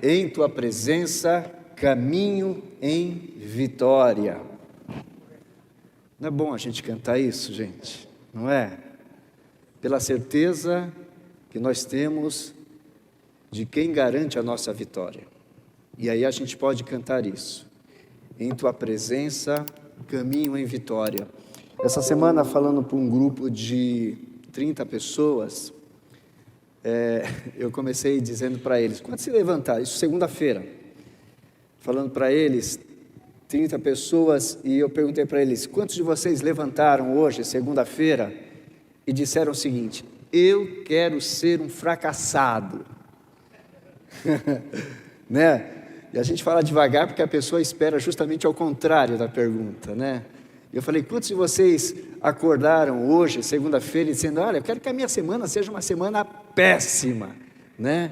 em tua presença caminho em vitória. Não é bom a gente cantar isso, gente? Não é? Pela certeza que nós temos de quem garante a nossa vitória. E aí a gente pode cantar isso. Em tua presença, caminho em vitória. Essa semana, falando para um grupo de 30 pessoas, eu comecei dizendo para eles, quando se levantar, isso segunda-feira, falando para eles, 30 pessoas, e eu perguntei para eles, quantos de vocês levantaram hoje, segunda-feira, e disseram o seguinte, eu quero ser um fracassado. Né? E a gente fala devagar porque a pessoa espera justamente ao contrário da pergunta, né? Eu falei, quantos de vocês acordaram hoje, segunda-feira, dizendo, olha, eu quero que a minha semana seja uma semana péssima, né?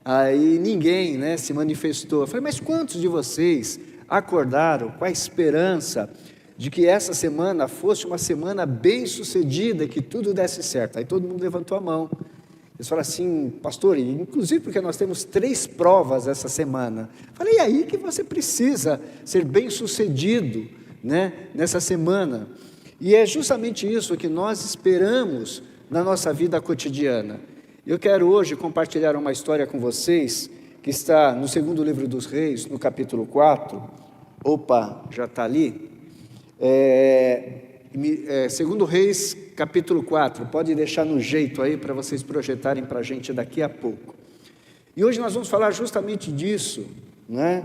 Aí ninguém, né, se manifestou. Eu falei, mas quantos de vocês acordaram com a esperança de que essa semana fosse uma semana bem sucedida, que tudo desse certo? Aí todo mundo levantou a mão. Eles falaram assim, pastor, inclusive porque nós temos 3 provas essa semana. Eu falei, e aí que você precisa ser bem sucedido, né, nessa semana. E é justamente isso que nós esperamos na nossa vida cotidiana. Eu quero hoje compartilhar uma história com vocês, que está no segundo livro dos Reis, no capítulo 4. Opa, já está ali? Segundo Reis, capítulo 4. Pode deixar no jeito aí, para vocês projetarem para a gente daqui a pouco. E hoje nós vamos falar justamente disso, né?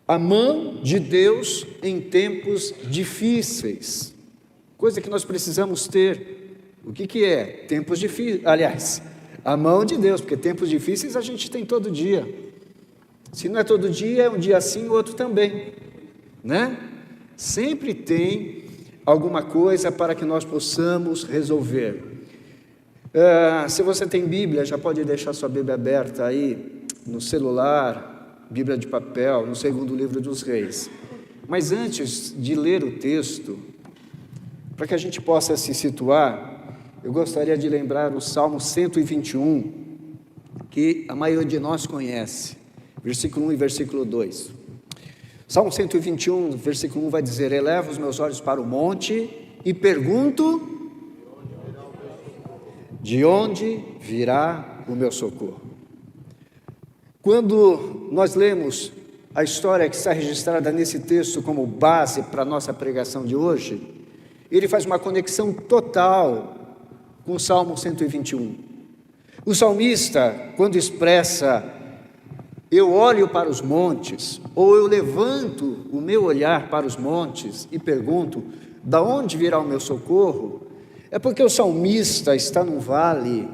A mão de Deus em tempos difíceis, coisa que nós precisamos ter. O que é? Tempos difíceis, aliás, a mão de Deus, porque tempos difíceis a gente tem todo dia. Se não é todo dia, é um dia sim, o outro também, né? Sempre tem alguma coisa para que nós possamos resolver. Se você tem Bíblia, já pode deixar sua Bíblia aberta aí, no celular, Bíblia de papel, no segundo livro dos Reis. Mas antes de ler o texto, para que a gente possa se situar, eu gostaria de lembrar o Salmo 121, que a maioria de nós conhece, versículo 1 e versículo 2. Salmo 121, versículo 1 vai dizer, eleva os meus olhos para o monte e pergunto, de onde virá o meu socorro? Quando nós lemos a história que está registrada nesse texto como base para a nossa pregação de hoje, ele faz uma conexão total com o Salmo 121. O salmista, quando expressa, eu olho para os montes, ou eu levanto o meu olhar para os montes e pergunto, da onde virá o meu socorro? É porque o salmista está num vale,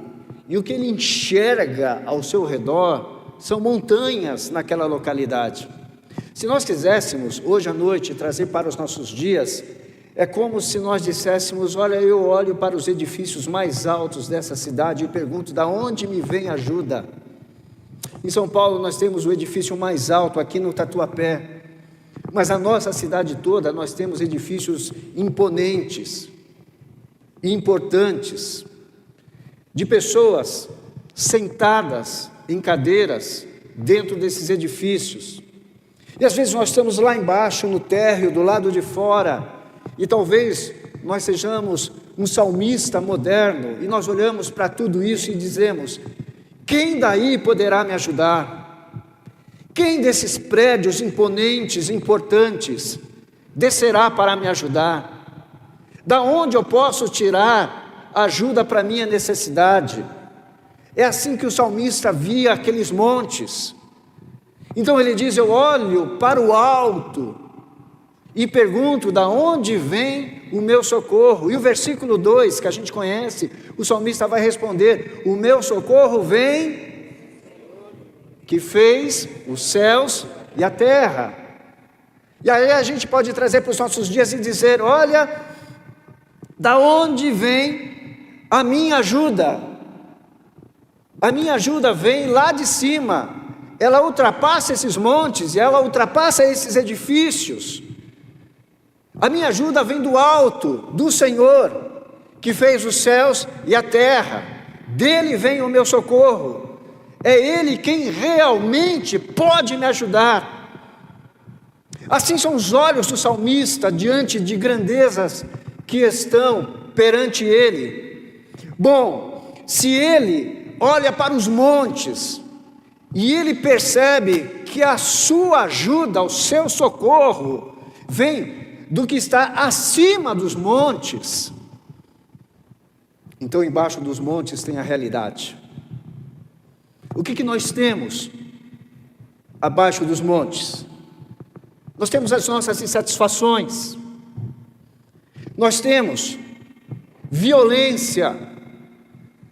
e o que ele enxerga ao seu redor são montanhas naquela localidade. Se nós quiséssemos, hoje à noite, trazer para os nossos dias, é como se nós disséssemos, olha, eu olho para os edifícios mais altos dessa cidade e pergunto, da onde me vem ajuda? Em São Paulo nós temos o edifício mais alto aqui no Tatuapé, mas na nossa cidade toda nós temos edifícios imponentes e importantes, de pessoas sentadas em cadeiras dentro desses edifícios. E às vezes nós estamos lá embaixo no térreo, do lado de fora, e talvez nós sejamos um salmista moderno, e nós olhamos para tudo isso e dizemos, quem daí poderá me ajudar? Quem desses prédios imponentes, importantes, descerá para me ajudar? Da onde eu posso tirar ajuda para a minha necessidade? É assim que o salmista via aqueles montes. Então ele diz, eu olho para o alto e pergunto, da onde vem o meu socorro? E o versículo 2, que a gente conhece, o salmista vai responder, o meu socorro vem, que fez os céus e a terra. E aí a gente pode trazer para os nossos dias e dizer, olha, da onde vem a minha ajuda? A minha ajuda vem lá de cima, ela ultrapassa esses montes, e ela ultrapassa esses edifícios. A minha ajuda vem do alto, do Senhor, que fez os céus e a terra, dele vem o meu socorro. É Ele quem realmente pode me ajudar. Assim são os olhos do salmista diante de grandezas que estão perante ele. Bom, se ele olha para os montes e ele percebe que a sua ajuda, o seu socorro, vem do que está acima dos montes, então embaixo dos montes tem a realidade. O que nós temos abaixo dos montes? Nós temos as nossas insatisfações, nós temos violência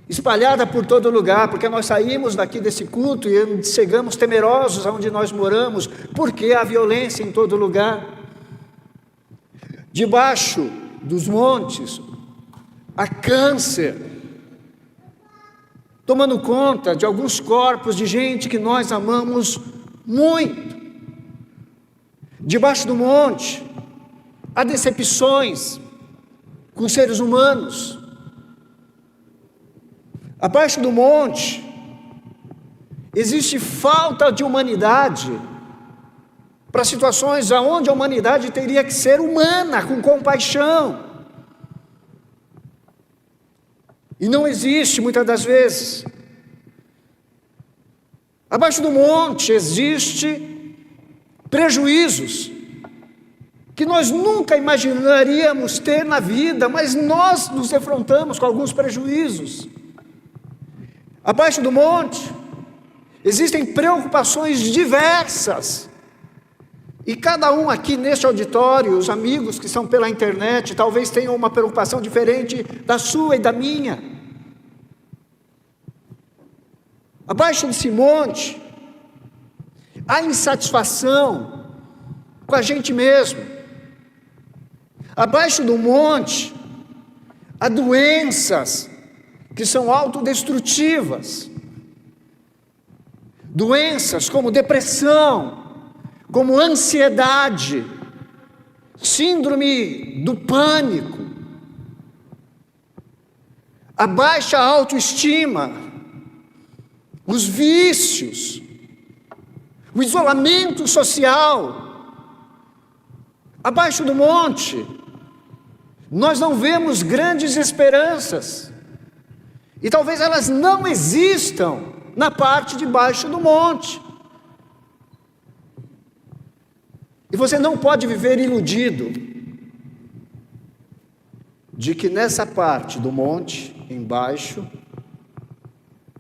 espalhada por todo lugar, porque nós saímos daqui desse culto e chegamos temerosos aonde nós moramos, porque há violência em todo lugar. Debaixo dos montes, há câncer, tomando conta de alguns corpos de gente que nós amamos muito. Debaixo do monte, há decepções com seres humanos. Abaixo do monte, existe falta de humanidade para situações onde a humanidade teria que ser humana, com compaixão. E não existe muitas das vezes. Abaixo do monte existe prejuízos que nós nunca imaginaríamos ter na vida, mas nós nos defrontamos com alguns prejuízos. Abaixo do monte existem preocupações diversas, e cada um aqui neste auditório, os amigos que estão pela internet, talvez tenham uma preocupação diferente da sua e da minha. Abaixo desse monte há insatisfação com a gente mesmo. Abaixo do monte há doenças que são autodestrutivas, doenças como depressão, como ansiedade, síndrome do pânico, a baixa autoestima, os vícios, o isolamento social. Abaixo do monte nós não vemos grandes esperanças, e talvez elas não existam na parte de baixo do monte. E você não pode viver iludido de que nessa parte do monte, embaixo,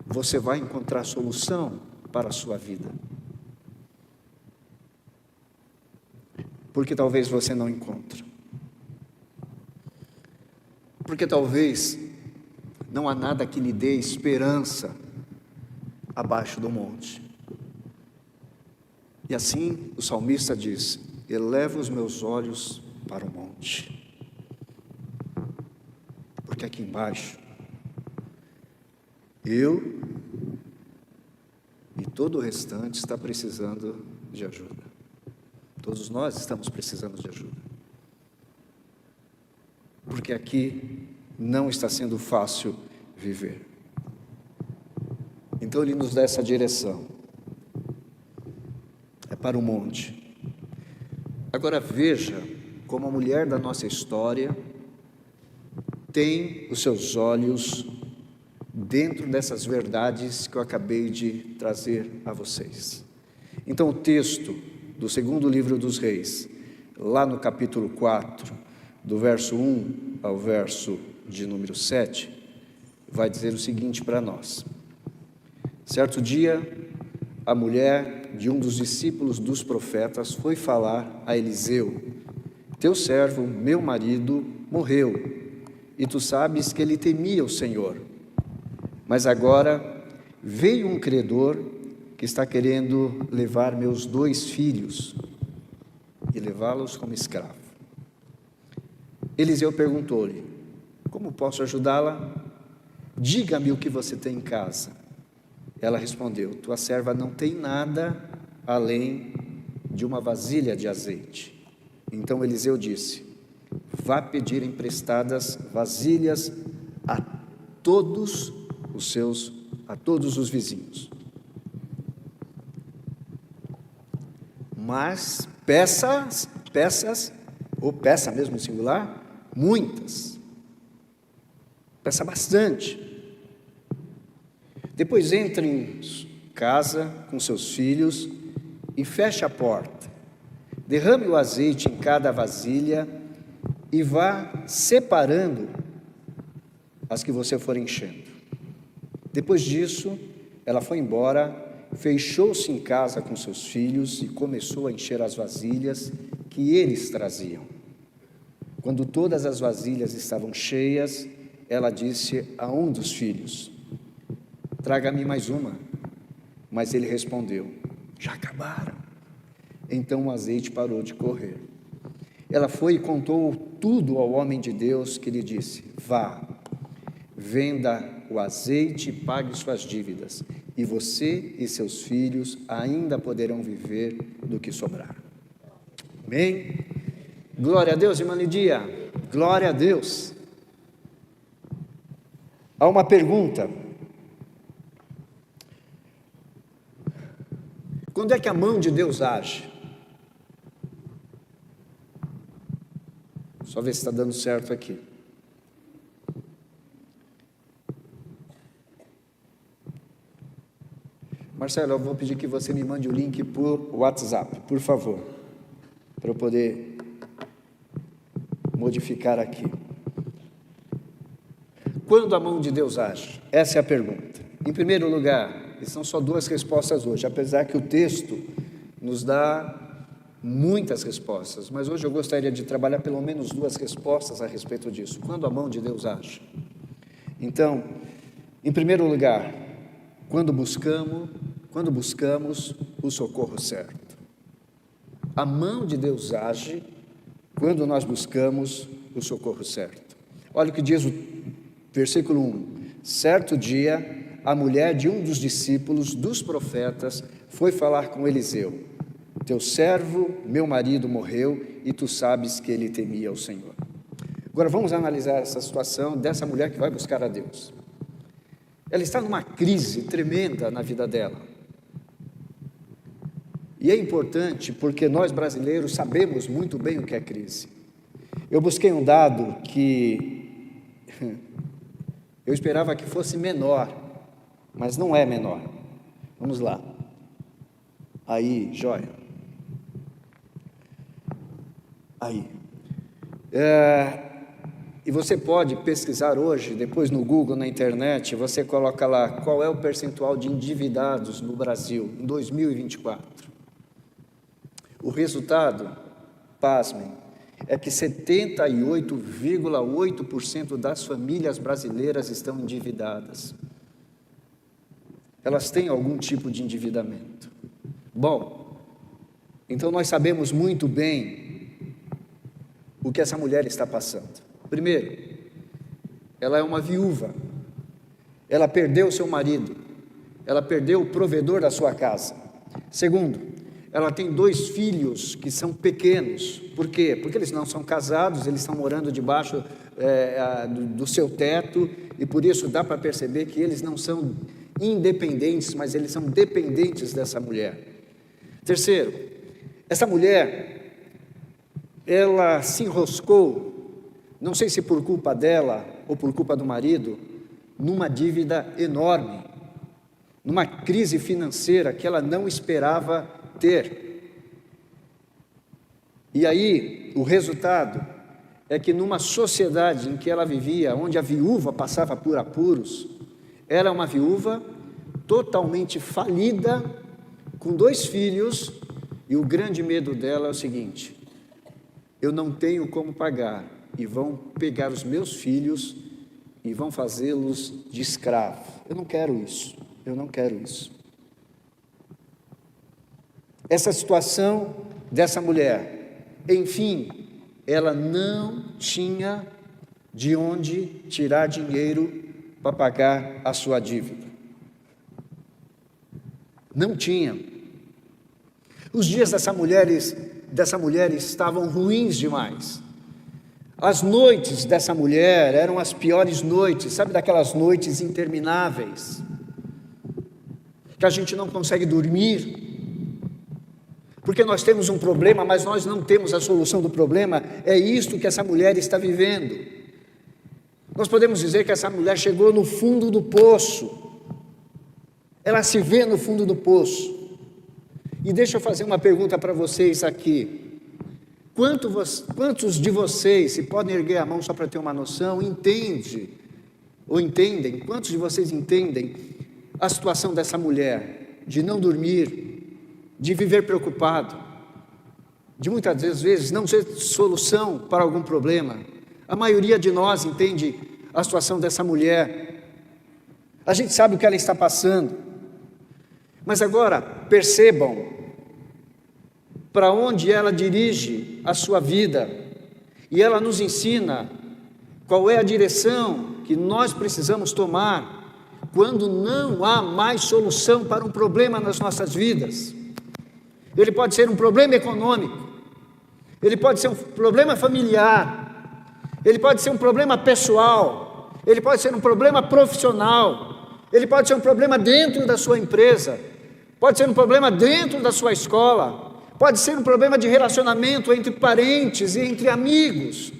você vai encontrar solução para a sua vida. Porque talvez você não encontre. Porque talvez não há nada que lhe dê esperança abaixo do monte. E assim o salmista diz: eleva os meus olhos para o monte, porque aqui embaixo eu e todo o restante está precisando de ajuda. Todos nós estamos precisando de ajuda, porque aqui não está sendo fácil viver. Então ele nos dá essa direção, é para o monte. Agora veja como a mulher da nossa história tem os seus olhos dentro dessas verdades que eu acabei de trazer a vocês. Então o texto do segundo livro dos Reis, lá no capítulo 4, do verso 1 ao verso de número 7, vai dizer o seguinte para nós: certo dia, a mulher de um dos discípulos dos profetas foi falar a Eliseu: teu servo, meu marido, morreu, e tu sabes que ele temia o Senhor. Mas agora veio um credor que está querendo levar meus 2 filhos e levá-los como escravo. Eliseu perguntou-lhe: como posso ajudá-la? Diga-me o que você tem em casa. Ela respondeu: tua serva não tem nada além de uma vasilha de azeite. Então Eliseu disse: vá pedir emprestadas vasilhas a todos os vizinhos. mas peças, ou peça mesmo singular, muitas. Peça bastante. Depois entre em casa com seus filhos e feche a porta. Derrame o azeite em cada vasilha e vá separando as que você for enchendo. Depois disso, ela foi embora, fechou-se em casa com seus filhos e começou a encher as vasilhas que eles traziam. Quando todas as vasilhas estavam cheias, ela disse a um dos filhos: traga-me mais uma. Mas ele respondeu: já acabaram. Então o azeite parou de correr. Ela foi e contou tudo ao homem de Deus, que lhe disse: vá, venda o azeite e pague suas dívidas, e você e seus filhos ainda poderão viver do que sobrar. Amém? Glória a Deus, irmã Lidia. Glória a Deus. Há uma pergunta: quando é que a mão de Deus age? Só ver se está dando certo aqui. Marcelo, eu vou pedir que você me mande o link por WhatsApp, por favor, para eu poder modificar aqui. Quando a mão de Deus age? Essa é a pergunta. Em primeiro lugar, e são só duas respostas hoje, apesar que o texto nos dá muitas respostas, mas hoje eu gostaria de trabalhar pelo menos duas respostas a respeito disso. Quando a mão de Deus age? Então, em primeiro lugar, quando buscamos o socorro certo. A mão de Deus age quando nós buscamos o socorro certo. Olha o que diz o versículo 1. Certo dia, a mulher de um dos discípulos dos profetas foi falar com Eliseu: teu servo, meu marido, morreu, e tu sabes que ele temia o Senhor. Agora vamos analisar essa situação dessa mulher que vai buscar a Deus. Ela está numa crise tremenda na vida dela. E é importante porque nós brasileiros sabemos muito bem o que é crise. Eu busquei um dado que eu esperava que fosse menor, mas não é menor. Vamos lá. Aí, joia. Aí. E você pode pesquisar hoje, depois no Google, na internet, você coloca lá qual é o percentual de endividados no Brasil em 2024. O resultado, pasmem, é que 78,8% das famílias brasileiras estão endividadas. Elas têm algum tipo de endividamento. Bom, então nós sabemos muito bem o que essa mulher está passando. Primeiro, ela é uma viúva, ela perdeu seu marido, ela perdeu o provedor da sua casa. Segundo, ela tem 2 filhos que são pequenos. Por quê? Porque eles não são casados, eles estão morando debaixo do seu teto, e por isso dá para perceber que eles não são independentes, mas eles são dependentes dessa mulher. Terceiro, essa mulher, ela se enroscou, não sei se por culpa dela ou por culpa do marido, numa dívida enorme, numa crise financeira que ela não esperava ter. E aí, o resultado é que numa sociedade em que ela vivia, onde a viúva passava por apuros, era uma viúva totalmente falida, com 2 filhos, e o grande medo dela é o seguinte: eu não tenho como pagar, e vão pegar os meus filhos e vão fazê-los de escravo. Eu não quero isso, eu não quero isso. Essa situação dessa mulher, enfim, ela não tinha de onde tirar dinheiro para pagar a sua dívida. Não tinha. Os dias dessa mulher estavam ruins demais. As noites dessa mulher eram as piores noites, sabe, daquelas noites intermináveis, que a gente não consegue dormir, porque nós temos um problema, mas nós não temos a solução do problema. É isto que essa mulher está vivendo. Nós podemos dizer que essa mulher chegou no fundo do poço. Ela se vê no fundo do poço. E deixa eu fazer uma pergunta para vocês aqui. Quantos de vocês, se podem erguer a mão só para ter uma noção, entendem, quantos de vocês entendem a situação dessa mulher, de não dormir, de viver preocupado, de muitas vezes não ter solução para algum problema? A maioria de nós entende a situação dessa mulher. A gente sabe o que ela está passando. Mas agora, percebam para onde ela dirige a sua vida. E ela nos ensina qual é a direção que nós precisamos tomar quando não há mais solução para um problema nas nossas vidas. Ele pode ser um problema econômico, ele pode ser um problema familiar, ele pode ser um problema pessoal, ele pode ser um problema profissional, ele pode ser um problema dentro da sua empresa, pode ser um problema dentro da sua escola, pode ser um problema de relacionamento entre parentes e entre amigos,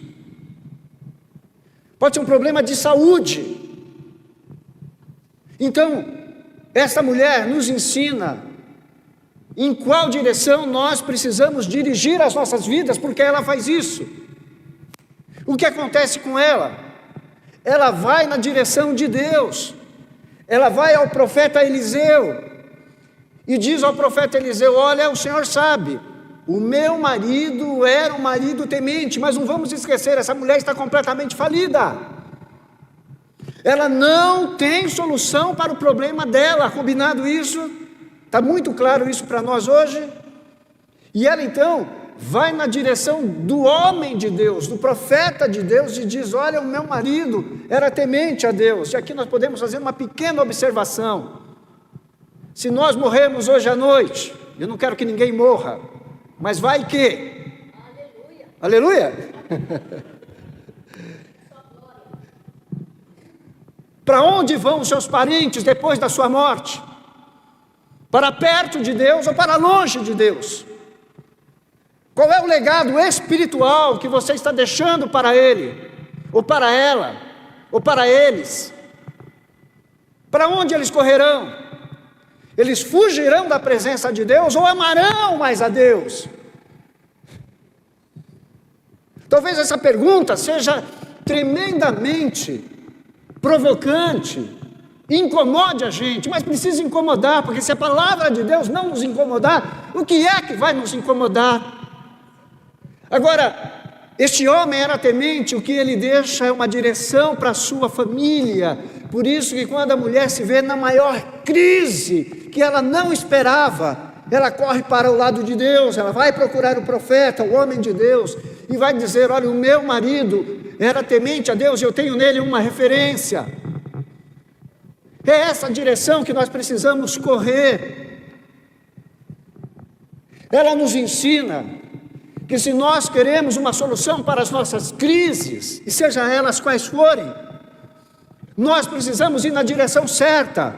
pode ser um problema de saúde. Então, esta mulher nos ensina em qual direção nós precisamos dirigir as nossas vidas, porque ela faz isso. O que acontece com ela? Ela vai na direção de Deus, ela vai ao profeta Eliseu, e diz ao profeta Eliseu: olha, o Senhor sabe, o meu marido era um marido temente, mas não vamos esquecer, essa mulher está completamente falida, ela não tem solução para o problema dela. Combinado isso? Está muito claro isso para nós hoje? E ela então vai na direção do homem de Deus, do profeta de Deus, e diz: olha, o meu marido era temente a Deus. E aqui nós podemos fazer uma pequena observação. Se nós morrermos hoje à noite, eu não quero que ninguém morra, mas vai que... Aleluia! Para onde vão os seus parentes depois da sua morte? Para perto de Deus ou para longe de Deus? Qual é o legado espiritual que você está deixando para ele, ou para ela, ou para eles? Para onde eles correrão? Eles fugirão da presença de Deus ou amarão mais a Deus? Talvez essa pergunta seja tremendamente provocante, incomode a gente, mas precisa incomodar, porque se a palavra de Deus não nos incomodar, o que é que vai nos incomodar? Agora, este homem era temente, o que ele deixa é uma direção para a sua família. Por isso que quando a mulher se vê na maior crise, que ela não esperava, ela corre para o lado de Deus, ela vai procurar o profeta, o homem de Deus, e vai dizer: olha, o meu marido era temente a Deus, eu tenho nele uma referência. É essa direção que nós precisamos correr. Ela nos ensina que se nós queremos uma solução para as nossas crises, e seja elas quais forem, nós precisamos ir na direção certa,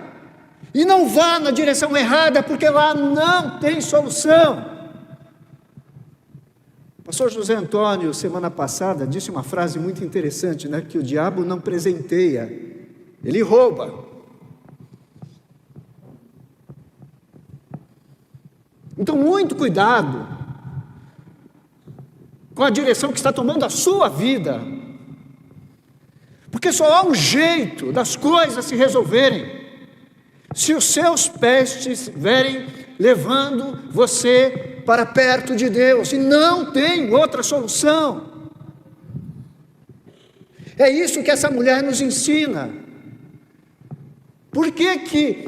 e não vá na direção errada, porque lá não tem solução. O pastor José Antônio, semana passada, disse uma frase muito interessante, né? Que o diabo não presenteia, ele rouba. Então, muito cuidado com a direção que está tomando a sua vida, porque só há um jeito das coisas se resolverem se os seus pés estiverem levando você para perto de Deus, e não tem outra solução. É isso que essa mulher nos ensina. Por que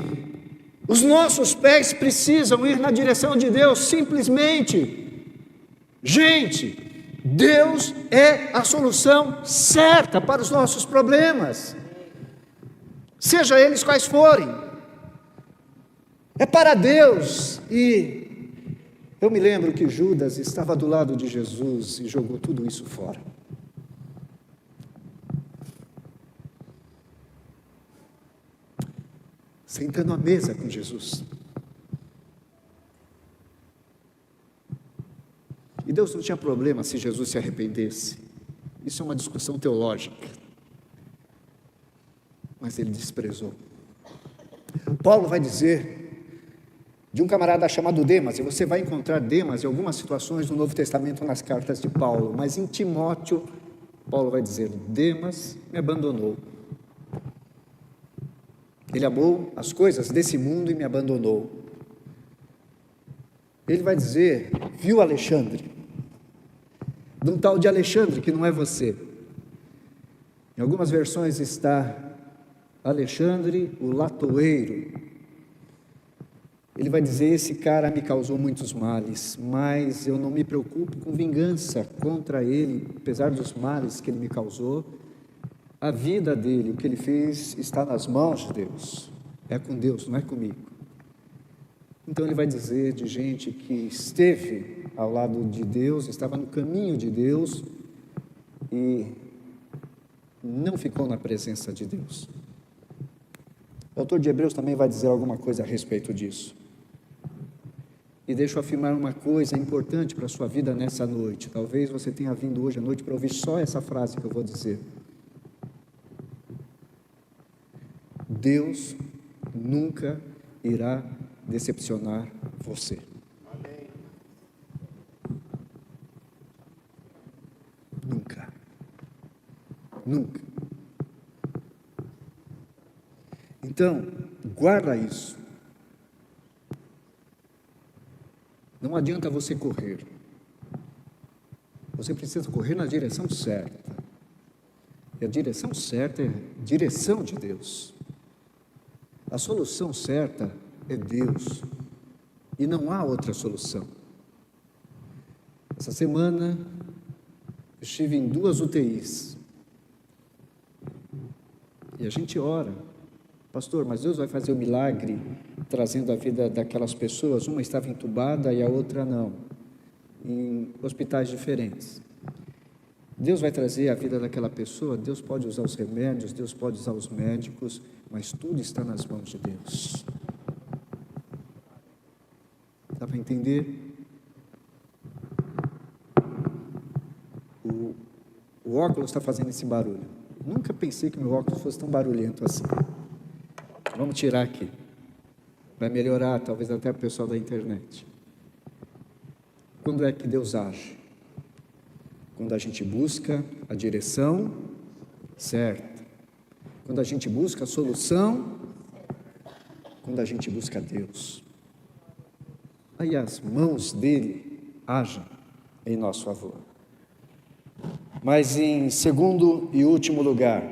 os nossos pés precisam ir na direção de Deus? Simplesmente, gente, Deus é a solução certa para os nossos problemas, seja eles quais forem. É para Deus. E eu me lembro que Judas estava do lado de Jesus e jogou tudo isso fora. Sentando à mesa com Jesus. E Deus não tinha problema se Jesus se arrependesse. Isso é uma discussão teológica. Mas ele desprezou. Paulo vai dizer de um camarada chamado Demas, e você vai encontrar Demas em algumas situações do Novo Testamento nas cartas de Paulo, mas em Timóteo, Paulo vai dizer: Demas me abandonou. Ele amou as coisas desse mundo e me abandonou. Ele vai dizer: viu Alexandre, de um tal de Alexandre que não é você. Em algumas versões está Alexandre, o latoeiro. Ele vai dizer: esse cara me causou muitos males, mas eu não me preocupo com vingança contra ele, apesar dos males que ele me causou. A vida dele, o que ele fez, está nas mãos de Deus. É com Deus, não é comigo. Então ele vai dizer de gente que esteve ao lado de Deus, estava no caminho de Deus e não ficou na presença de Deus. O autor de Hebreus também vai dizer alguma coisa a respeito disso. E deixa eu afirmar uma coisa importante para a sua vida nessa noite. Talvez você tenha vindo hoje à noite para ouvir só essa frase que eu vou dizer. Deus nunca irá decepcionar você. Amém. Nunca. Nunca. Então, guarda isso. Não adianta você correr. Você precisa correr na direção certa. E a direção certa é a direção de Deus. A solução certa é Deus. E não há outra solução. Essa semana, eu estive em 2 UTIs. E a gente ora: pastor, mas Deus vai fazer o milagre trazendo a vida daquelas pessoas? Uma estava entubada e a outra não, em hospitais diferentes. Deus vai trazer a vida daquela pessoa? Deus pode usar os remédios, Deus pode usar os médicos, mas tudo está nas mãos de Deus. Dá para entender? O óculos está fazendo esse barulho. Nunca pensei que meu óculos fosse tão barulhento assim. Vamos tirar aqui. Vai melhorar, talvez até o pessoal da internet. Quando é que Deus age? Quando a gente busca a direção certa. Quando a gente busca a solução. Quando a gente busca Deus. Aí as mãos dele agem em nosso favor. Mas em segundo e último lugar,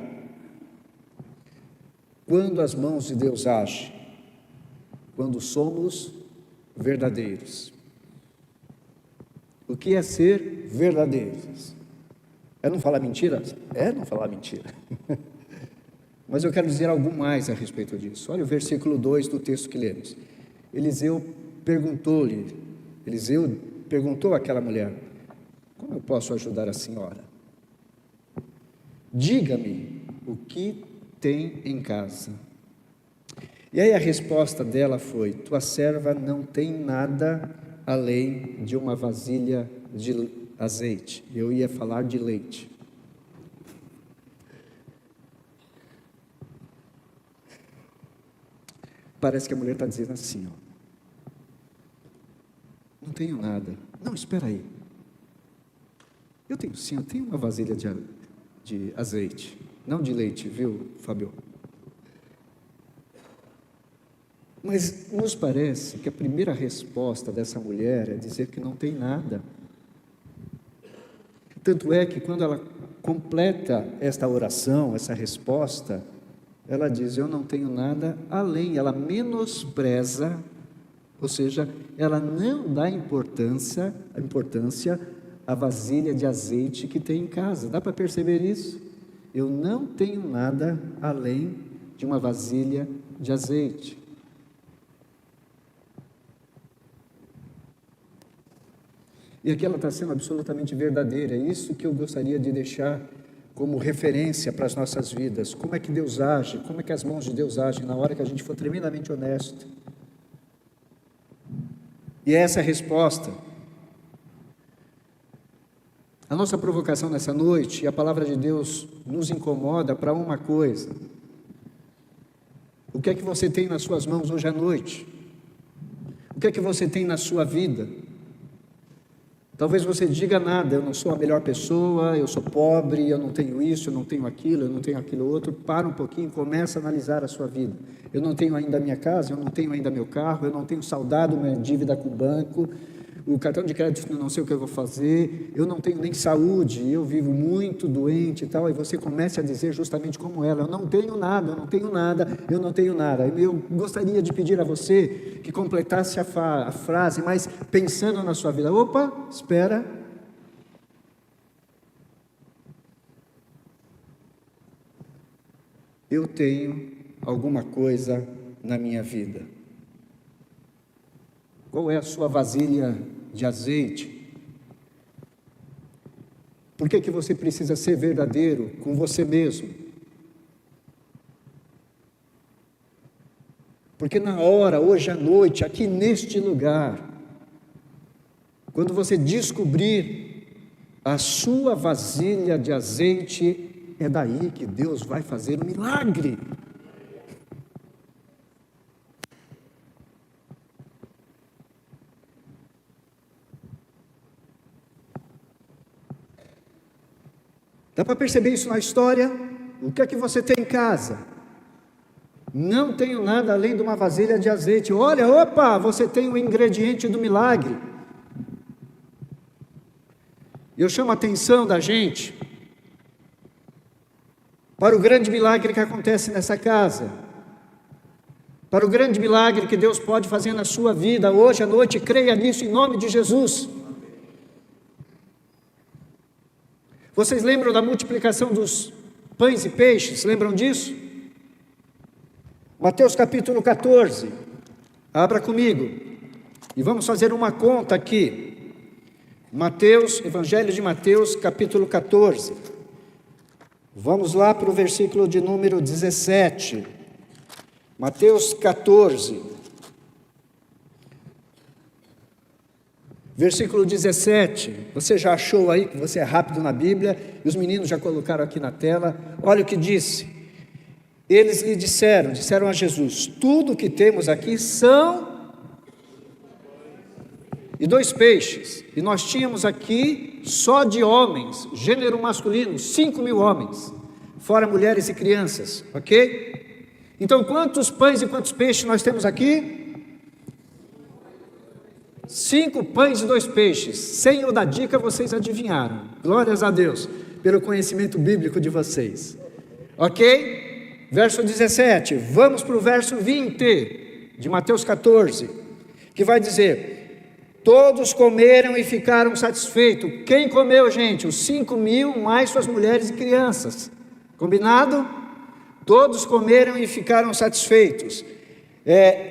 quando as mãos de Deus agem? Quando somos verdadeiros. O que é ser verdadeiros? É não falar mentira? É não falar mentira. Mas eu quero dizer algo mais a respeito disso. Olha o versículo 2 do texto que lemos. Eliseu perguntou àquela mulher: como eu posso ajudar a senhora? Diga-me o que tem em casa. E aí a resposta dela foi: tua serva não tem nada além de uma vasilha de azeite. Eu ia falar de leite. Parece que a mulher está dizendo assim, ó: não tenho nada. Não, espera aí. Eu tenho uma vasilha de azeite, não de leite, viu, Fábio? Mas nos parece que a primeira resposta dessa mulher é dizer que não tem nada. Tanto é que quando ela completa esta oração, essa resposta, ela diz: eu não tenho nada além. Ela menospreza, ou seja, ela não dá importância à vasilha de azeite que tem em casa. Dá para perceber isso? Eu não tenho nada além de uma vasilha de azeite. E aqui ela está sendo absolutamente verdadeira. É isso que eu gostaria de deixar como referência para as nossas vidas. Como é que Deus age, como é que as mãos de Deus agem na hora que a gente for tremendamente honesto. E essa é a resposta. A nossa provocação nessa noite, e a palavra de Deus nos incomoda para uma coisa. O que é que você tem nas suas mãos hoje à noite? O que é que você tem na sua vida? Talvez você diga nada, eu não sou a melhor pessoa, eu sou pobre, eu não tenho isso, eu não tenho aquilo, eu não tenho aquilo outro. Para um pouquinho e começa a analisar a sua vida. Eu não tenho ainda a minha casa, eu não tenho ainda meu carro, eu não tenho saldado minha dívida com o banco, o cartão de crédito, eu não sei o que eu vou fazer, eu não tenho nem saúde, eu vivo muito doente e tal, e você começa a dizer justamente como ela, eu não tenho nada, eu não tenho nada, eu não tenho nada. Eu gostaria de pedir a você que completasse a frase, mas pensando na sua vida. Opa, espera. Eu tenho alguma coisa na minha vida. Qual é a sua vasilha de azeite? Por que que você precisa ser verdadeiro com você mesmo? Porque na hora, hoje à noite, aqui neste lugar, quando você descobrir a sua vasilha de azeite, é daí que Deus vai fazer um milagre. Dá para perceber isso na história? O que é que você tem em casa? Não tenho nada além de uma vasilha de azeite. Olha, opa, você tem o ingrediente do milagre. Eu chamo a atenção da gente para o grande milagre que acontece nessa casa, para o grande milagre que Deus pode fazer na sua vida hoje à noite. Creia nisso em nome de Jesus. Vocês lembram da multiplicação dos pães e peixes? Lembram disso? Mateus capítulo 14. Abra comigo. E vamos fazer uma conta aqui. Mateus, Evangelho de Mateus, capítulo 14. Vamos lá para o versículo de número 17. Mateus 14. Versículo 17, você já achou aí, que você é rápido na Bíblia, e os meninos já colocaram aqui na tela. Olha o que disse. Eles lhe disseram a Jesus, tudo o que temos aqui são e 2 peixes, e nós tínhamos aqui só de homens, gênero masculino, 5.000 homens, fora mulheres e crianças, ok? Então quantos pães e quantos peixes nós temos aqui? 5 pães e 2 peixes. Sem o da dica vocês adivinharam. Glórias a Deus pelo conhecimento bíblico de vocês. Ok? Verso 17. Vamos para o verso 20 de Mateus 14, que vai dizer: todos comeram e ficaram satisfeitos. Quem comeu, gente? Os 5.000 mais suas mulheres e crianças. Combinado? Todos comeram e ficaram satisfeitos.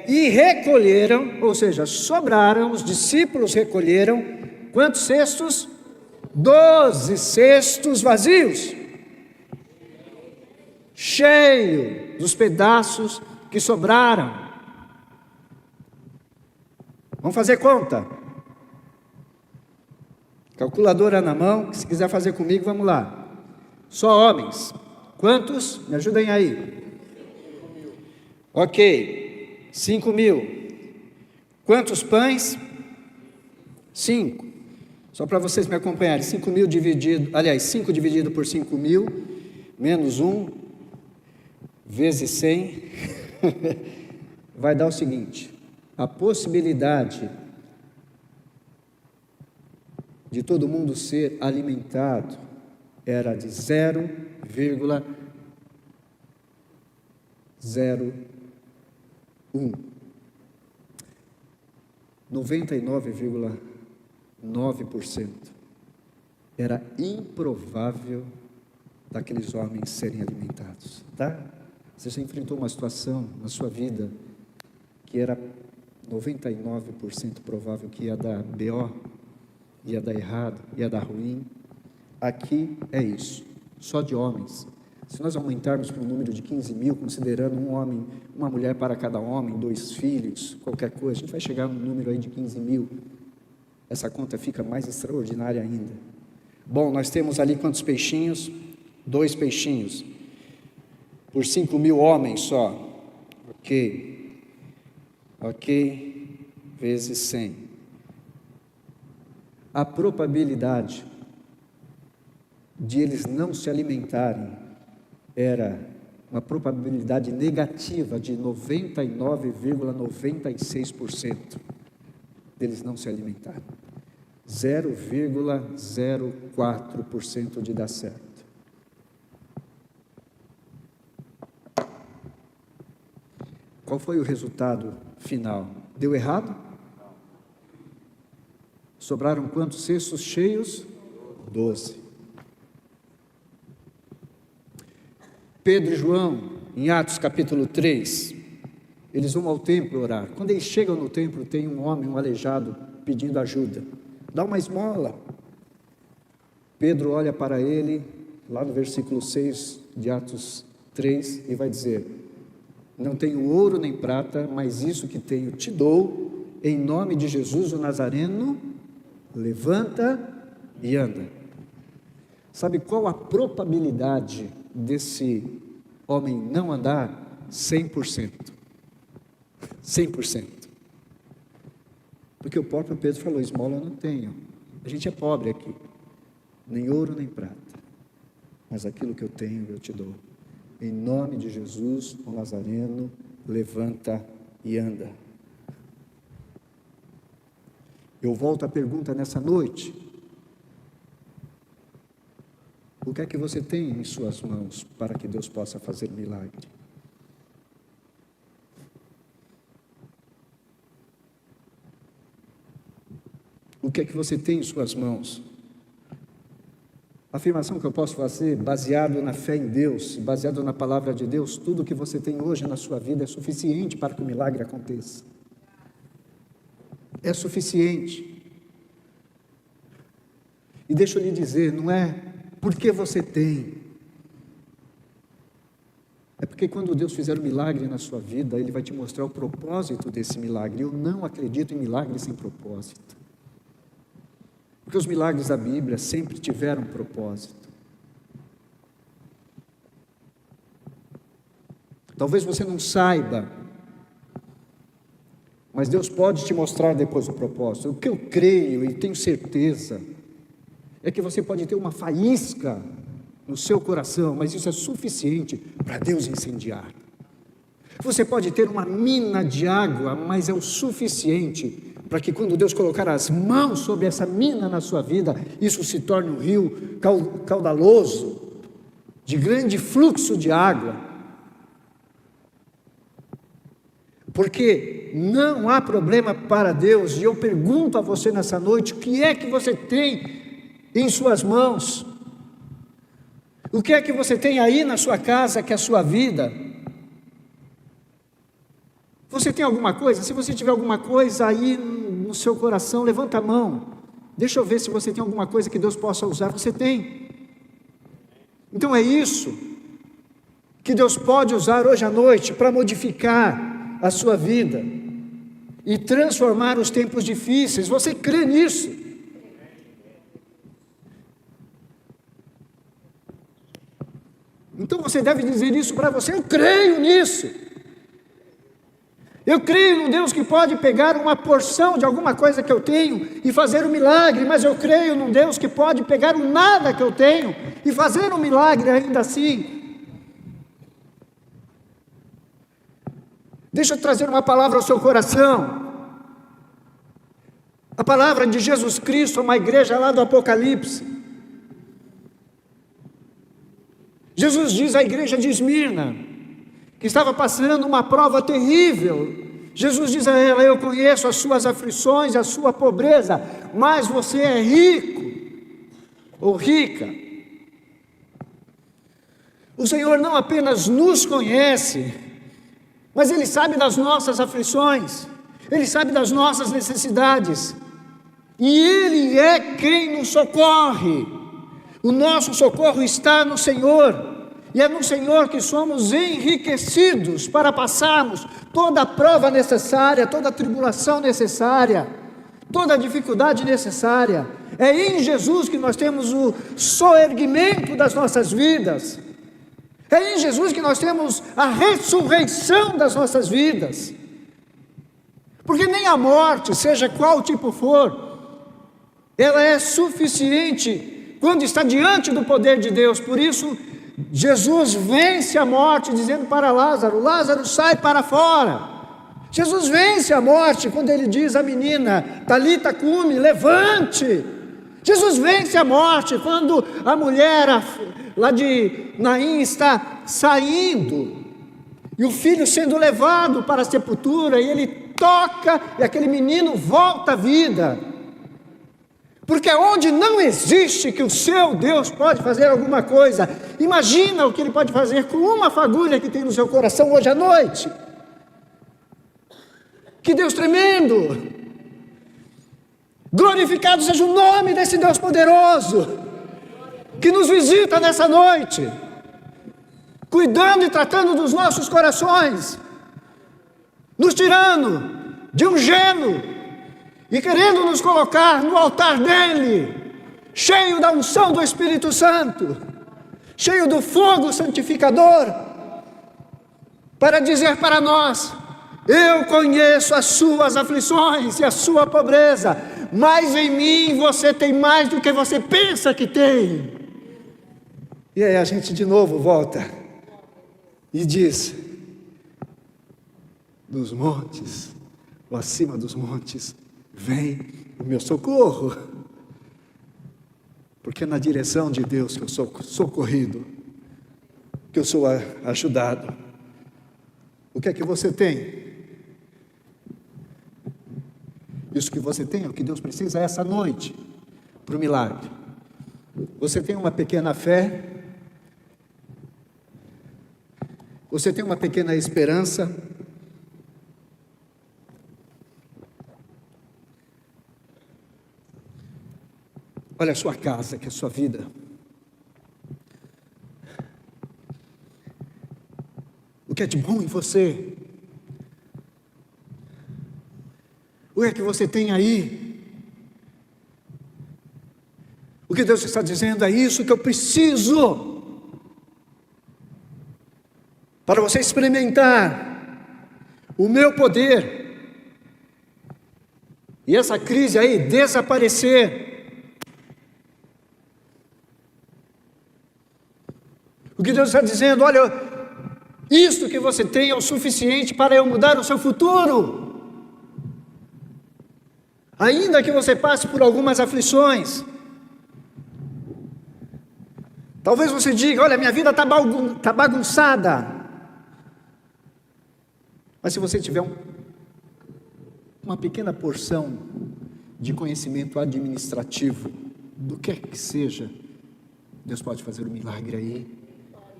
E recolheram, ou seja, sobraram, os discípulos recolheram, quantos cestos? 12 cestos vazios, cheio dos pedaços que sobraram. Vamos fazer conta? Calculadora na mão, se quiser fazer comigo, vamos lá. Só homens. Quantos? Me ajudem aí. Ok. 5.000. Quantos pães? 5. Só para vocês me acompanharem. 5.000 dividido, aliás, 5 dividido por 5.000, menos 1, vezes 100, vai dar o seguinte: a possibilidade de todo mundo ser alimentado era de 0,01. 99,9% era improvável daqueles homens serem alimentados, tá? Você já enfrentou uma situação na sua vida que era 99% provável que ia dar BO, ia dar errado, ia dar ruim? Aqui é isso, só de homens. Se nós aumentarmos para um número de 15.000, considerando um homem, uma mulher para cada homem, 2 filhos, qualquer coisa, a gente vai chegar no número aí de 15.000. Essa conta fica mais extraordinária ainda. Bom, nós temos ali quantos peixinhos? 2 peixinhos. Por 5.000 homens só. Ok. Vezes 100. A probabilidade de eles não se alimentarem era uma probabilidade negativa de 99,96% deles não se alimentarem. 0,04% de dar certo. Qual foi o resultado final? Deu errado? Sobraram quantos cestos cheios? 12. Pedro e João, em Atos capítulo 3, eles vão ao templo orar. Quando eles chegam no templo, tem um homem, um aleijado, pedindo ajuda. Dá uma esmola. Pedro olha para ele, lá no versículo 6 de Atos 3, e vai dizer: não tenho ouro nem prata, mas isso que tenho te dou, em nome de Jesus o Nazareno, levanta e anda. Sabe qual a probabilidade desse homem não andar? 100%. 100%. Porque o próprio Pedro falou: esmola eu não tenho, a gente é pobre aqui, nem ouro nem prata, mas aquilo que eu tenho eu te dou, em nome de Jesus o Nazareno, levanta e anda. Eu volto à pergunta nessa noite: o que é que você tem em suas mãos para que Deus possa fazer milagre? O que é que você tem em suas mãos? A afirmação que eu posso fazer, baseado na fé em Deus, baseado na palavra de Deus: tudo que você tem hoje na sua vida é suficiente para que o milagre aconteça. É suficiente. E deixa eu lhe dizer, não é porque você tem, é porque quando Deus fizer um milagre na sua vida, Ele vai te mostrar o propósito desse milagre. Eu não acredito em milagres sem propósito, porque os milagres da Bíblia sempre tiveram propósito. Talvez você não saiba, mas Deus pode te mostrar depois o propósito. O que eu creio e tenho certeza é que você pode ter uma faísca no seu coração, mas isso é suficiente para Deus incendiar. Você pode ter uma mina de água, mas é o suficiente para que quando Deus colocar as mãos sobre essa mina na sua vida, isso se torne um rio caudaloso, de grande fluxo de água. Porque não há problema para Deus. E eu pergunto a você nessa noite: o que é que você tem em suas mãos? O que é que você tem aí na sua casa, que é a sua vida? Você tem alguma coisa? Se você tiver alguma coisa aí no seu coração, levanta a mão. Deixa eu ver se você tem alguma coisa que Deus possa usar. Você tem. Então é isso que Deus pode usar hoje à noite para modificar a sua vida e transformar os tempos difíceis. Você crê nisso? Então você deve dizer isso para você: eu creio nisso. Eu creio no Deus que pode pegar uma porção de alguma coisa que eu tenho e fazer um milagre, mas eu creio num Deus que pode pegar o nada que eu tenho e fazer um milagre ainda assim. Deixa eu trazer uma palavra ao seu coração. A palavra de Jesus Cristo a uma igreja lá do Apocalipse. Jesus diz à igreja de Esmirna, que estava passando uma prova terrível. Jesus diz a ela: eu conheço as suas aflições, a sua pobreza, mas você é rico ou rica. O Senhor não apenas nos conhece, mas Ele sabe das nossas aflições, Ele sabe das nossas necessidades, e Ele é quem nos socorre. O nosso socorro está no Senhor, e é no Senhor que somos enriquecidos para passarmos toda a prova necessária, toda a tribulação necessária, toda a dificuldade necessária. É em Jesus que nós temos o soerguimento das nossas vidas. É em Jesus que nós temos a ressurreição das nossas vidas. Porque nem a morte, seja qual tipo for, ela é suficiente quando está diante do poder de Deus. Por isso, Jesus vence a morte, dizendo para Lázaro: Lázaro, sai para fora. Jesus vence a morte quando ele diz à menina: Talita cumi, levante. Jesus vence a morte quando a mulher lá de Naim está saindo, e o filho sendo levado para a sepultura, e ele toca, e aquele menino volta à vida. Porque onde não existe que o seu Deus pode fazer alguma coisa, imagina o que ele pode fazer com uma fagulha que tem no seu coração hoje à noite. Que Deus tremendo! Glorificado seja o nome desse Deus poderoso, que nos visita nessa noite, cuidando e tratando dos nossos corações, nos tirando de um gelo e querendo nos colocar no altar dele, cheio da unção do Espírito Santo, cheio do fogo santificador, para dizer para nós: eu conheço as suas aflições e a sua pobreza, mas em mim você tem mais do que você pensa que tem. E aí a gente de novo volta e diz: dos montes, ou acima dos montes, vem o meu socorro. Porque é na direção de Deus que eu sou socorrido, que eu sou ajudado. O que é que você tem? Isso que você tem é o que Deus precisa essa noite para o milagre. Você tem uma pequena fé, você tem uma pequena esperança, olha a sua casa, que é a sua vida. O que é de bom em você? O que é que você tem aí? O que Deus está dizendo é isso que eu preciso, para você experimentar o meu poder, e essa crise aí desaparecer. O que Deus está dizendo: olha, isto que você tem é o suficiente para eu mudar o seu futuro. Ainda que você passe por algumas aflições, talvez você diga: olha, minha vida está bagunçada. Mas se você tiver uma pequena porção de conhecimento administrativo, do que quer que seja, Deus pode fazer um milagre aí,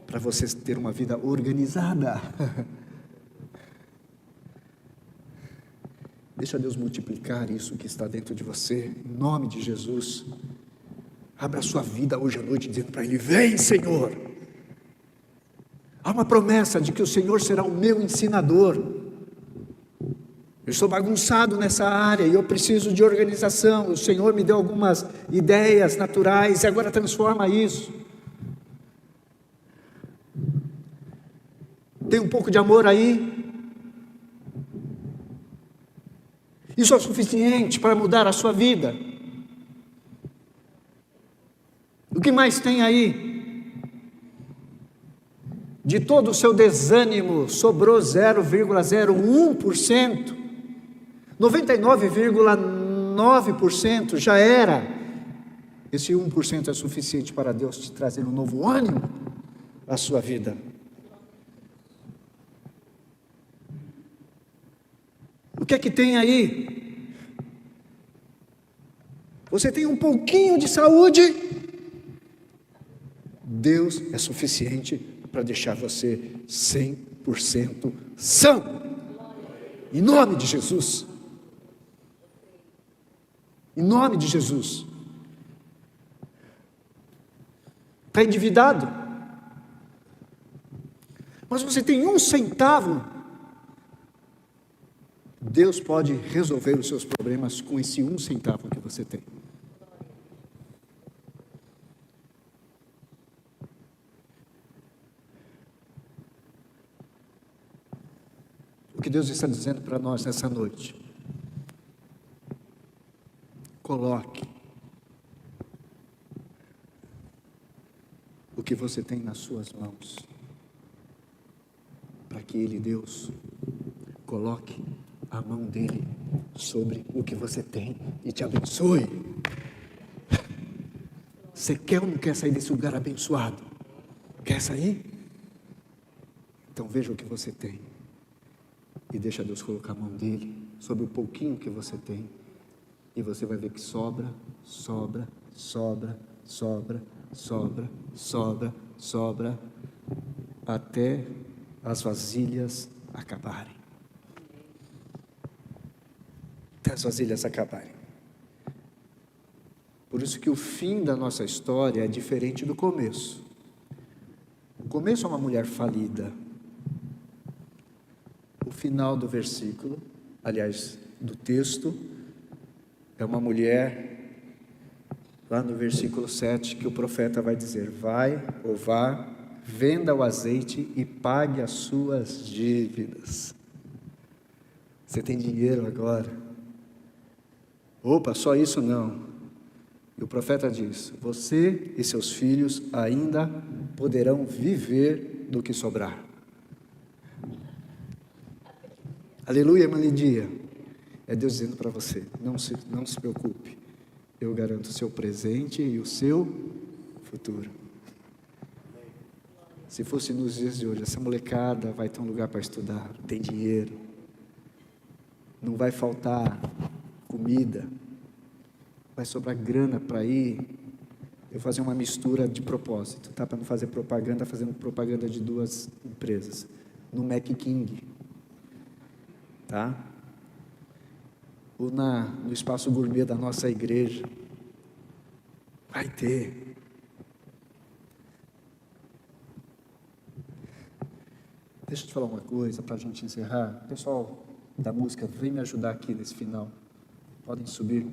para você ter uma vida organizada. Deixa Deus multiplicar isso que está dentro de você, em nome de Jesus. Abra a sua vida hoje à noite, dizendo para Ele: vem, Senhor. Há uma promessa de que o Senhor será o meu ensinador. Eu estou bagunçado nessa área e eu preciso de organização. O Senhor me deu algumas ideias naturais e agora transforma isso. Tem um pouco de amor aí? Isso é o suficiente para mudar a sua vida? O que mais tem aí? De todo o seu desânimo, sobrou 0,01%. 99,9% já era. Esse 1% é suficiente para Deus te trazer um novo ânimo à sua vida. O que é que tem aí? Você tem um pouquinho de saúde? Deus é suficiente para deixar você 100% são. Em nome de Jesus. Em nome de Jesus. Está endividado? Mas você tem 1 centavo. Deus pode resolver os seus problemas com esse 1 centavo que você tem. O que Deus está dizendo para nós nessa noite: coloque o que você tem nas suas mãos, para que Ele, Deus, coloque a mão dele sobre o que você tem e te abençoe. Você quer ou não quer sair desse lugar abençoado? Quer sair? Então veja o que você tem e deixa Deus colocar a mão dele sobre o pouquinho que você tem, e você vai ver que sobra, sobra, sobra, sobra, sobra, sobra, sobra, até as vasilhas acabarem. Até as vasilhas acabarem. Por isso que o fim da nossa história é diferente do começo. O começo é uma mulher falida. O final do versículo, aliás, do texto, é uma mulher, lá no versículo 7, que o profeta vai dizer: vai ou vá, venda o azeite e pague as suas dívidas. Você tem dinheiro agora? Opa, só isso não. E o profeta diz: você e seus filhos ainda poderão viver do que sobrar. Aleluia, irmã Lidia. É Deus dizendo para você: não se preocupe, eu garanto o seu presente e o seu futuro. Se fosse nos dias de hoje, essa molecada vai ter um lugar para estudar, tem dinheiro, não vai faltar comida, vai sobrar grana para ir. Eu fazer uma mistura de propósito, tá? Para não fazer propaganda, fazendo propaganda de duas empresas, no Mac King, tá? Ou no espaço gourmet da nossa igreja, vai ter. Deixa eu te falar uma coisa para a gente encerrar. Pessoal da música, vem me ajudar aqui nesse final. Podem subir.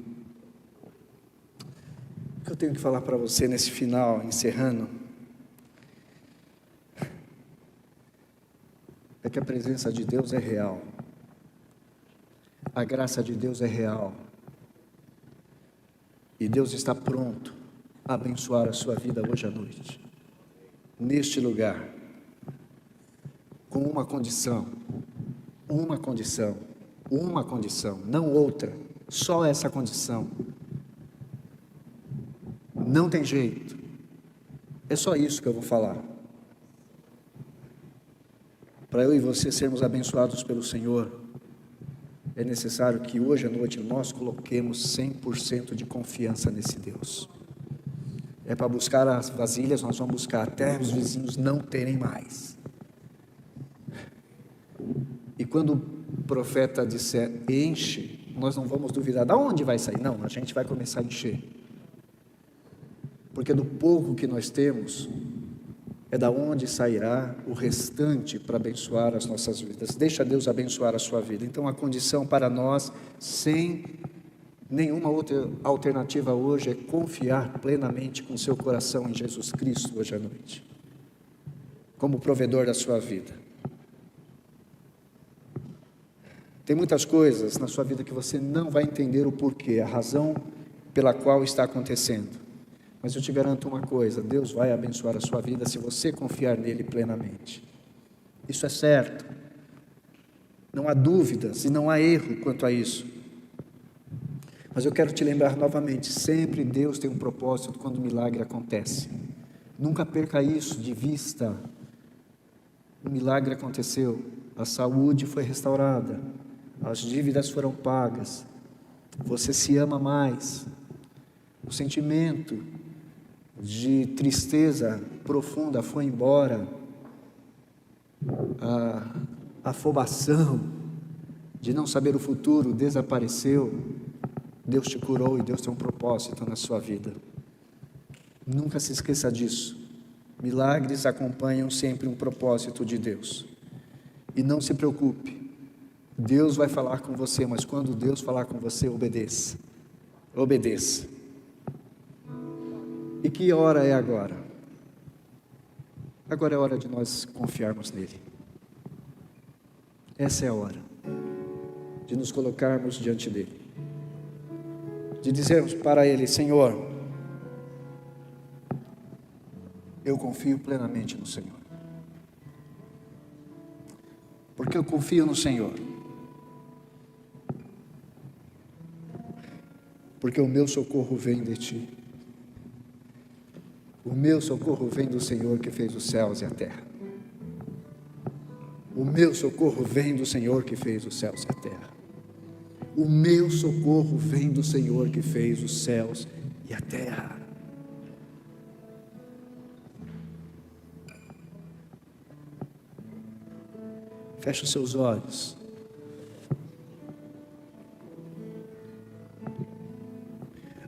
O que eu tenho que falar para você nesse final, encerrando, é que a presença de Deus é real. A graça de Deus é real. E Deus está pronto a abençoar a sua vida hoje à noite, neste lugar, com uma condição, não outra, só essa condição. Não tem jeito, é só isso que eu vou falar. Para eu e você sermos abençoados pelo Senhor, é necessário que hoje à noite nós coloquemos 100% de confiança nesse Deus. É para buscar as vasilhas, nós vamos buscar até os vizinhos não terem mais. E quando o profeta disser enche, nós não vamos duvidar, da onde vai sair? Não, a gente vai começar a encher. Porque do pouco que nós temos, é da onde sairá o restante para abençoar as nossas vidas. Deixa Deus abençoar a sua vida. Então a condição para nós, sem nenhuma outra alternativa hoje, é confiar plenamente com seu coração em Jesus Cristo hoje à noite, como provedor da sua vida. Tem muitas coisas na sua vida que você não vai entender o porquê, a razão pela qual está acontecendo. Mas eu te garanto uma coisa: Deus vai abençoar a sua vida se você confiar nele plenamente. Isso é certo. Não há dúvidas e não há erro quanto a isso. Mas eu quero te lembrar novamente, sempre Deus tem um propósito quando o milagre acontece. Nunca perca isso de vista. O milagre aconteceu, a saúde foi restaurada, as dívidas foram pagas, você se ama mais, o sentimento de tristeza profunda foi embora, a afobação de não saber o futuro desapareceu. Deus te curou e Deus tem um propósito na sua vida. Nunca se esqueça disso. Milagres acompanham sempre um propósito de Deus. E não se preocupe, Deus vai falar com você, mas quando Deus falar com você, obedeça. Obedeça. E que hora é agora? Agora é hora de nós confiarmos nele. Essa é a hora de nos colocarmos diante dele, de dizermos para ele: Senhor, eu confio plenamente no Senhor. Porque eu confio no Senhor. Porque o meu socorro vem de ti. O meu socorro vem do Senhor que fez os céus e a terra. O meu socorro vem do Senhor que fez os céus e a terra. O meu socorro vem do Senhor que fez os céus e a terra. Feche os seus olhos.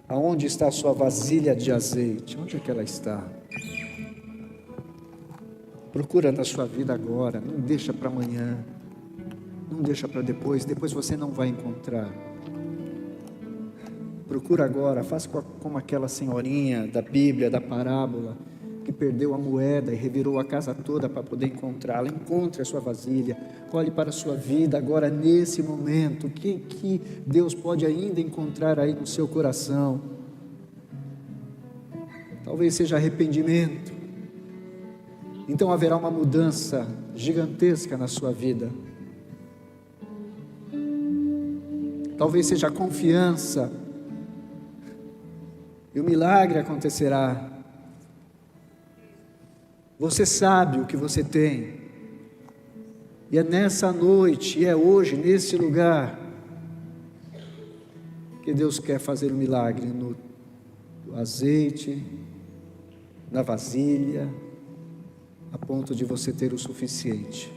Aonde está a sua vasilha de azeite? Onde é que ela está? Procura na sua vida agora, não deixa para amanhã, não deixa para depois você não vai encontrar. Procura agora, faça como aquela senhorinha da Bíblia, da parábola, que perdeu a moeda e revirou a casa toda para poder encontrá-la. Encontre a sua vasilha, olhe para a sua vida agora, nesse momento, o que Deus pode ainda encontrar aí no seu coração. Talvez seja arrependimento, então haverá uma mudança gigantesca na sua vida. Talvez seja confiança, e o milagre acontecerá. Você sabe o que você tem, e é nessa noite, e é hoje, nesse lugar, que Deus quer fazer um milagre no azeite, na vasilha, a ponto de você ter o suficiente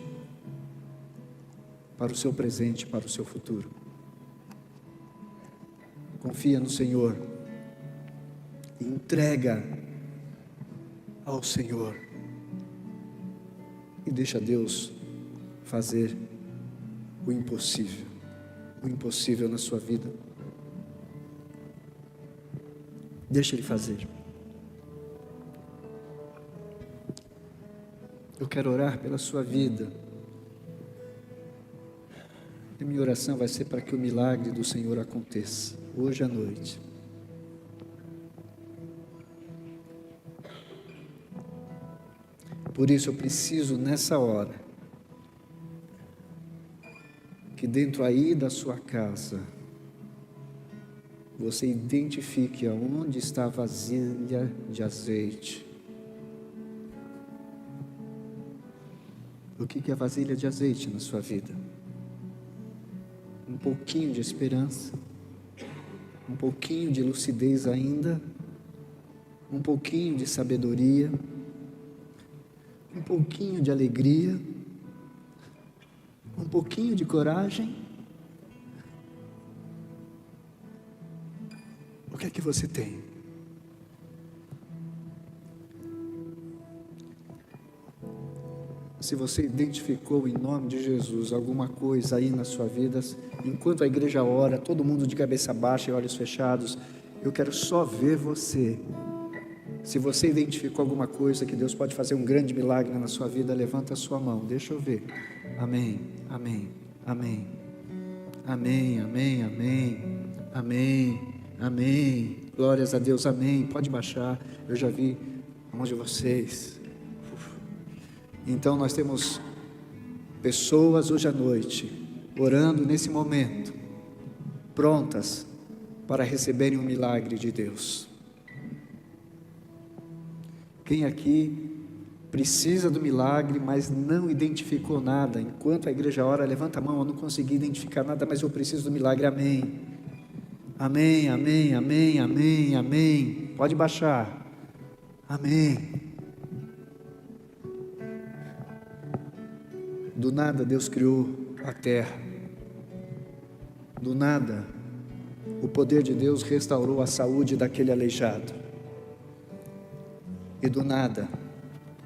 para o seu presente, para o seu futuro. Confia no Senhor, e entrega ao Senhor, e deixa Deus fazer o impossível na sua vida. Deixa Ele fazer. Eu quero orar pela sua vida, e minha oração vai ser para que o milagre do Senhor aconteça, hoje à noite. Por isso eu preciso nessa hora, que dentro aí da sua casa, você identifique aonde está a vasilha de azeite. O que é a vasilha de azeite na sua vida? Um pouquinho de esperança, um pouquinho de lucidez ainda, um pouquinho de sabedoria, um pouquinho de alegria, um pouquinho de coragem. O que é que você tem? Se você identificou em nome de Jesus alguma coisa aí na sua vida, enquanto a igreja ora, todo mundo de cabeça baixa e olhos fechados, eu quero só ver você. Se você identificou alguma coisa que Deus pode fazer um grande milagre na sua vida, levanta a sua mão, deixa eu ver. Amém, amém, amém, amém, amém, amém, amém, amém, glórias a Deus, amém. Pode baixar, eu já vi a mão de vocês. Então nós temos pessoas hoje à noite, orando nesse momento, prontas para receberem o milagre de Deus. Quem aqui precisa do milagre, mas não identificou nada? Enquanto a igreja ora, levanta a mão. Eu não consegui identificar nada, mas eu preciso do milagre. Amém, amém, amém, amém, amém, amém. Pode baixar. Amém. Do nada Deus criou a terra. Do nada o poder de Deus restaurou a saúde daquele aleijado. E do nada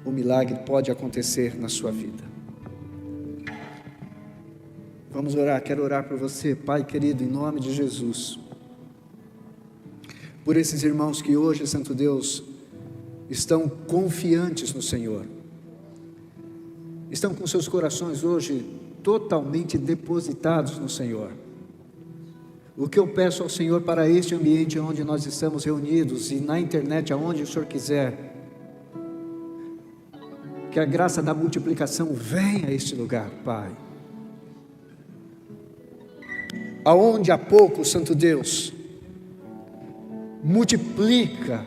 o milagre pode acontecer na sua vida. Vamos orar. Quero orar por você, Pai querido, em nome de Jesus, por esses irmãos que hoje, Santo Deus, estão confiantes no Senhor, estão com seus corações hoje totalmente depositados no Senhor. O que eu peço ao Senhor para este ambiente onde nós estamos reunidos e na internet, aonde o Senhor quiser, que a graça da multiplicação venha a este lugar, Pai. Aonde há pouco, Santo Deus, multiplica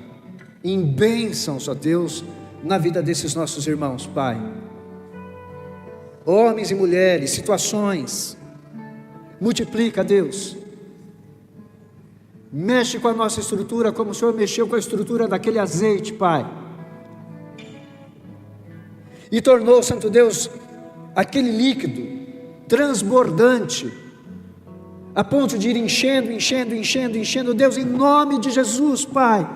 em bênçãos, ó Deus, na vida desses nossos irmãos, Pai. Homens e mulheres, situações, multiplica, Deus. Mexe com a nossa estrutura, como o Senhor mexeu com a estrutura daquele azeite, Pai. E tornou, Santo Deus, aquele líquido transbordante, a ponto de ir enchendo, Deus, em nome de Jesus, Pai.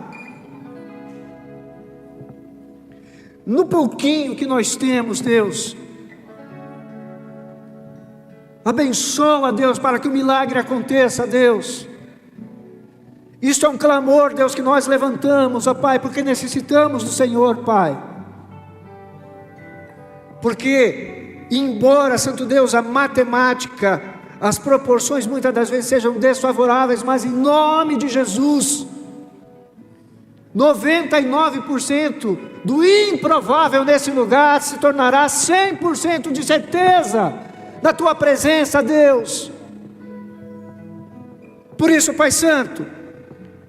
No pouquinho que nós temos, Deus, abençoa, Deus, para que o milagre aconteça, Deus. Isso é um clamor, Deus, que nós levantamos, ó Pai, porque necessitamos do Senhor, Pai. Porque, embora, Santo Deus, a matemática, as proporções muitas das vezes sejam desfavoráveis, mas em nome de Jesus, 99% do improvável nesse lugar se tornará 100% de certeza da Tua presença, Deus. Por isso, Pai Santo,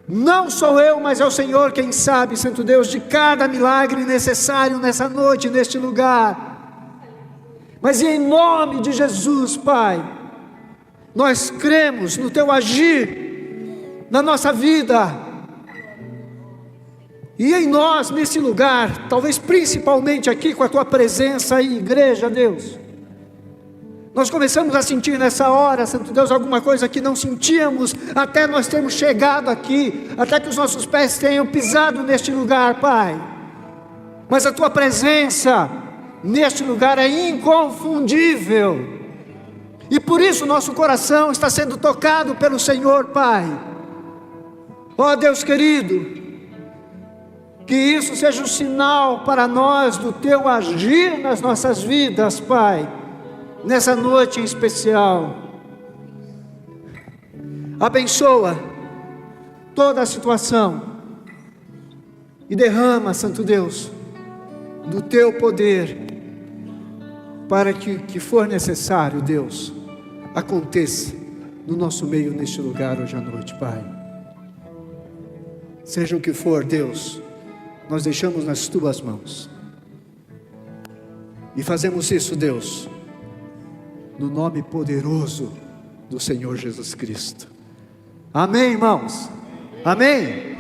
não sou eu, mas é o Senhor quem sabe, Santo Deus, de cada milagre necessário nessa noite, neste lugar. Mas em nome de Jesus, Pai, nós cremos no Teu agir na nossa vida e em nós nesse lugar, talvez principalmente aqui com a Tua presença aí, igreja, Deus. Nós começamos a sentir nessa hora, Santo Deus, alguma coisa que não sentíamos até nós termos chegado aqui, até que os nossos pés tenham pisado neste lugar, Pai. Mas a Tua presença neste lugar é inconfundível, e por isso nosso coração está sendo tocado pelo Senhor, Pai. Ó Deus querido, que isso seja um sinal para nós do Teu agir nas nossas vidas, Pai, nessa noite em especial. Abençoa toda a situação e derrama, Santo Deus, do Teu poder, para que o que for necessário, Deus, aconteça no nosso meio neste lugar hoje à noite, Pai. Seja o que for, Deus, nós deixamos nas Tuas mãos e fazemos isso, Deus, no nome poderoso do Senhor Jesus Cristo. Amém, irmãos? Amém?